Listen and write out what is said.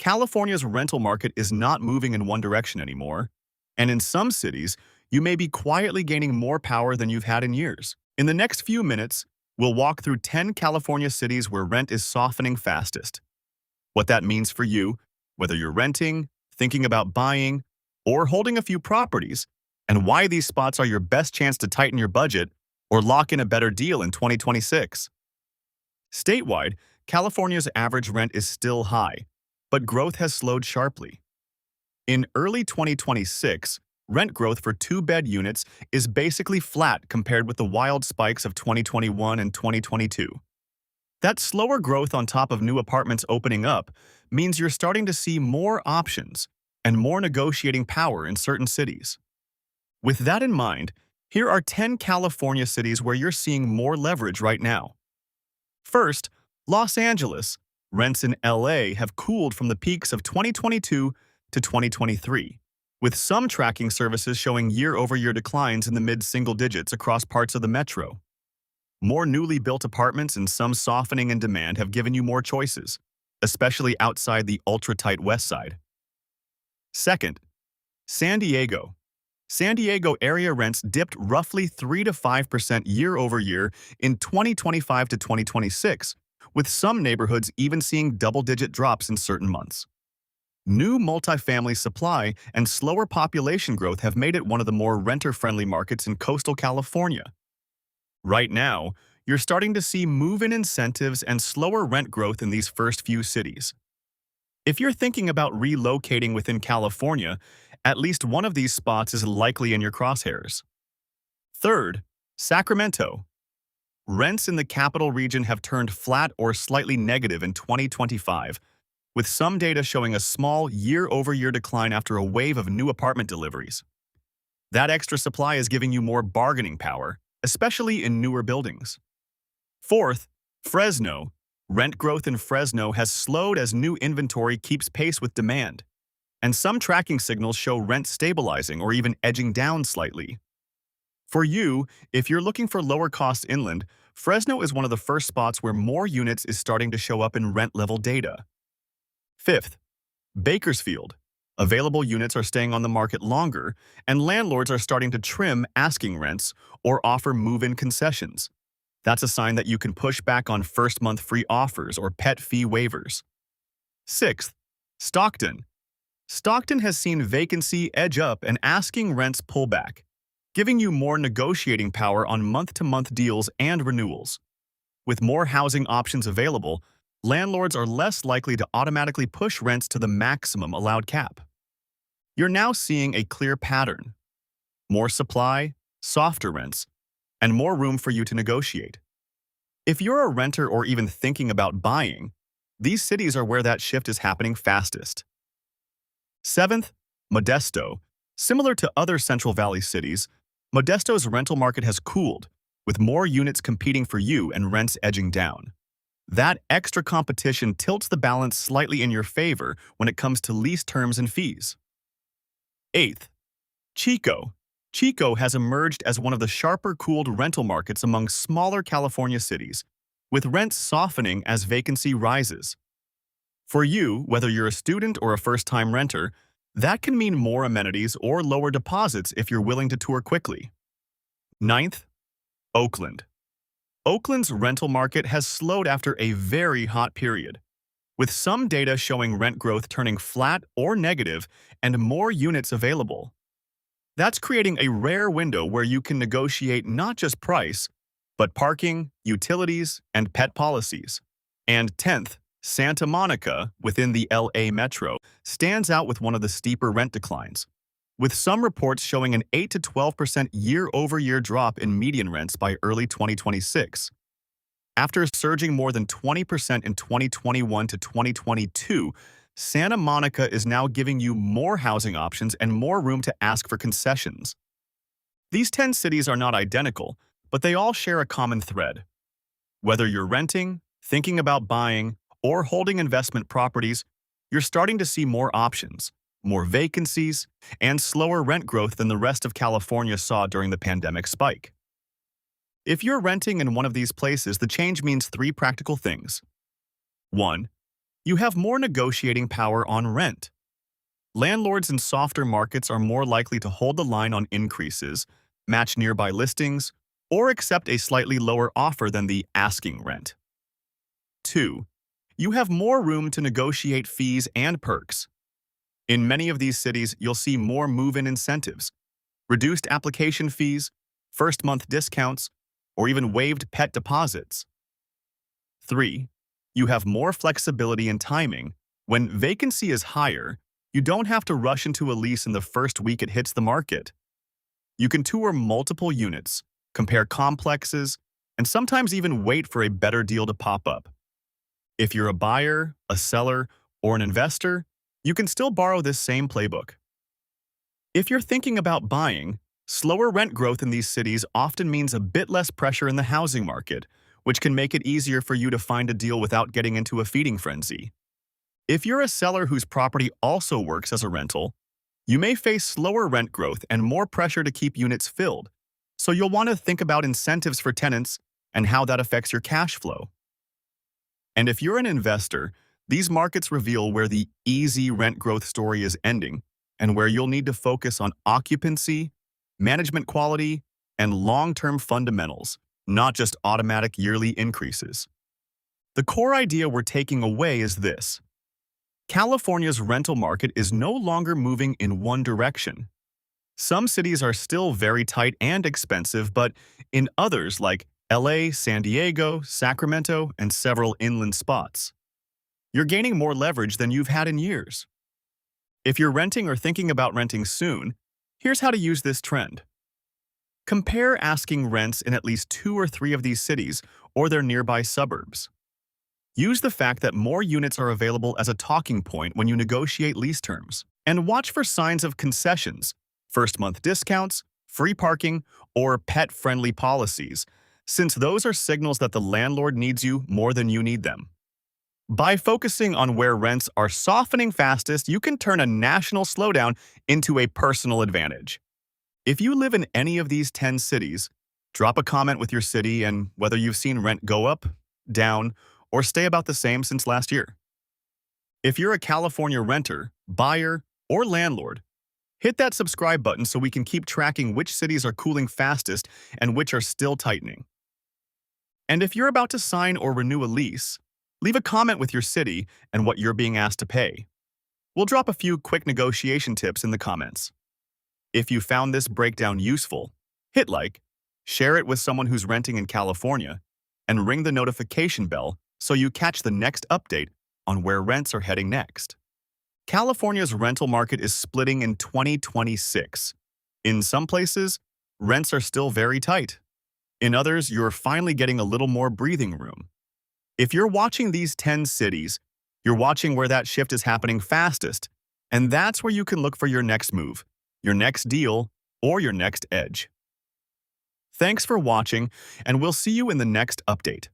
California's rental market is not moving in one direction anymore, and in some cities, you may be quietly gaining more power than you've had in years. In the next few minutes, we'll walk through 10 California cities where rent is softening fastest. What that means for you, whether you're renting, thinking about buying, or holding a few properties, and why these spots are your best chance to tighten your budget or lock in a better deal in 2026. Statewide, California's average rent is still high, but growth has slowed sharply. In early 2026, rent growth for two-bed units is basically flat compared with the wild spikes of 2021 and 2022. That slower growth on top of new apartments opening up means you're starting to see more options and more negotiating power in certain cities. With that in mind, here are 10 California cities where you're seeing more leverage right now. First, Los Angeles. Rents in LA have cooled from the peaks of 2022 to 2023, with some tracking services showing year-over-year declines in the mid-single digits across parts of the metro. More newly built apartments and some softening in demand have given you more choices, especially outside the ultra-tight West Side. Second, San Diego. San Diego area rents dipped roughly 3 to 5% year-over-year in 2025 to 2026, with some neighborhoods even seeing double-digit drops in certain months. New multifamily supply and slower population growth have made it one of the more renter-friendly markets in coastal California. Right now, you're starting to see move-in incentives and slower rent growth in these first few cities. If you're thinking about relocating within California, at least one of these spots is likely in your crosshairs. Third, Sacramento. Rents in the capital region have turned flat or slightly negative in 2025, with some data showing a small year-over-year decline after a wave of new apartment deliveries. That extra supply is giving you more bargaining power, especially in newer buildings. Fourth, Fresno. Rent growth in Fresno has slowed as new inventory keeps pace with demand, and some tracking signals show rent stabilizing or even edging down slightly. For you, if you're looking for lower costs inland, Fresno is one of the first spots where more units is starting to show up in rent-level data. Fifth, Bakersfield. Available units are staying on the market longer, and landlords are starting to trim asking rents or offer move-in concessions. That's a sign that you can push back on first-month free offers or pet fee waivers. Sixth, Stockton. Stockton has seen vacancy edge up and asking rents pull back, giving you more negotiating power on month-to-month deals and renewals. With more housing options available, landlords are less likely to automatically push rents to the maximum allowed cap. You're now seeing a clear pattern: more supply, softer rents, and more room for you to negotiate. If you're a renter or even thinking about buying, these cities are where that shift is happening fastest. Seventh, Modesto. Similar to other Central Valley cities, Modesto's rental market has cooled, with more units competing for you and rents edging down. That extra competition tilts the balance slightly in your favor when it comes to lease terms and fees. Eighth, Chico. Chico has emerged as one of the sharper cooled rental markets among smaller California cities, with rents softening as vacancy rises. For you, whether you're a student or a first-time renter, that can mean more amenities or lower deposits if you're willing to tour quickly. Ninth, Oakland. Oakland's rental market has slowed after a very hot period, with some data showing rent growth turning flat or negative and more units available. That's creating a rare window where you can negotiate not just price, but parking, utilities, and pet policies. And 10th, Santa Monica, within the LA metro, stands out with one of the steeper rent declines, with some reports showing an 8 to 12% year-over-year drop in median rents by early 2026. After surging more than 20% in 2021 to 2022, Santa Monica is now giving you more housing options and more room to ask for concessions. These 10 cities are not identical, but they all share a common thread. Whether you're renting, thinking about buying, or holding investment properties, you're starting to see more options, more vacancies, and slower rent growth than the rest of California saw during the pandemic spike. If you're renting in one of these places, the change means three practical things. 1. You have more negotiating power on rent. Landlords in softer markets are more likely to hold the line on increases, match nearby listings, or accept a slightly lower offer than the asking rent. 2. You have more room to negotiate fees and perks. In many of these cities, you'll see more move-in incentives, reduced application fees, first-month discounts, or even waived pet deposits. 3. You have more flexibility in timing. When vacancy is higher, you don't have to rush into a lease in the first week it hits the market. You can tour multiple units, compare complexes, and sometimes even wait for a better deal to pop up. If you're a buyer, a seller, or an investor, you can still borrow this same playbook. If you're thinking about buying, slower rent growth in these cities often means a bit less pressure in the housing market, which can make it easier for you to find a deal without getting into a feeding frenzy. If you're a seller whose property also works as a rental, you may face slower rent growth and more pressure to keep units filled, so you'll want to think about incentives for tenants and how that affects your cash flow. And if you're an investor, these markets reveal where the easy rent growth story is ending and where you'll need to focus on occupancy, management quality, and long-term fundamentals, not just automatic yearly increases. The core idea we're taking away is this: California's rental market is no longer moving in one direction. Some cities are still very tight and expensive, but in others like LA, San Diego, Sacramento, and several inland spots, you're gaining more leverage than you've had in years. If you're renting or thinking about renting soon, here's how to use this trend. Compare asking rents in at least 2 or 3 of these cities or their nearby suburbs. Use the fact that more units are available as a talking point when you negotiate lease terms, and watch for signs of concessions, first-month discounts, free parking, or pet-friendly policies, since those are signals that the landlord needs you more than you need them. By focusing on where rents are softening fastest, you can turn a national slowdown into a personal advantage. If you live in any of these 10 cities, drop a comment with your city and whether you've seen rent go up, down, or stay about the same since last year. If you're a California renter, buyer, or landlord, hit that subscribe button so we can keep tracking which cities are cooling fastest and which are still tightening. And if you're about to sign or renew a lease, leave a comment with your city and what you're being asked to pay. We'll drop a few quick negotiation tips in the comments. If you found this breakdown useful, hit like, share it with someone who's renting in California, and ring the notification bell so you catch the next update on where rents are heading next. California's rental market is splitting in 2026. In some places, rents are still very tight. In others, you're finally getting a little more breathing room. If you're watching these 10 cities, you're watching where that shift is happening fastest, and that's where you can look for your next move, your next deal, or your next edge. Thanks for watching, and we'll see you in the next update.